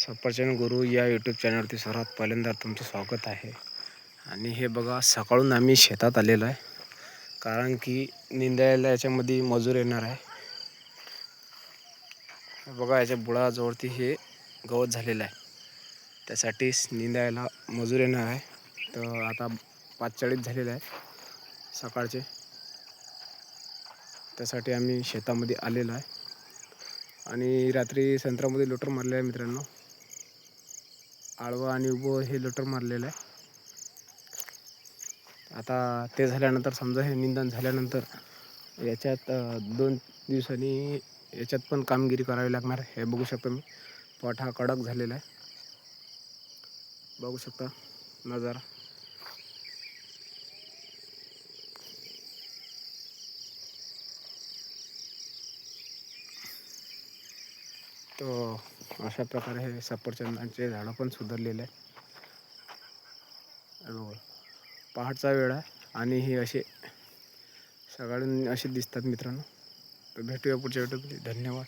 सफरचंद गुरु या यूट्यूब चॅनलवरती सर्वात पहिल्यांदा तुमचं स्वागत आहे. आणि हे बघा, सकाळून आम्ही शेतात आलेलो आहे, कारण की निंदायला याच्यामध्ये मजूर येणार आहे. बघा, याच्या बुडाजवळती हे गवत झालेलं आहे, त्यासाठी निंदायला मजूर येणार आहे. तर आता 5:40 झालेलं आहे सकाळचे, त्यासाठी आम्ही शेतामध्ये आलेलो आहे. आणि रात्री संत्र्यामध्ये लोटर मारले आहे मित्रांनो, आळवा आणि उभं हे लोटर मारलेलं आहे. आता ते झाल्यानंतर समजा हे निंदन झाल्यानंतर याच्यात 2 दिवसांनी याच्यात पण कामगिरी करावी लागणार. हे बघू शकता मी, पट हा कडक झालेला आहे, बघू शकता नजारा. तो अशा प्रकारे हे सफरचंदांचे झाडं पण सुधारलेले आहे. बघा, पहाटचा वेळ आहे आणि हे असे सगळ्यांनी असे दिसतात मित्रांनो. तर भेटूया पुढच्या व्हिडिओमध्ये. धन्यवाद.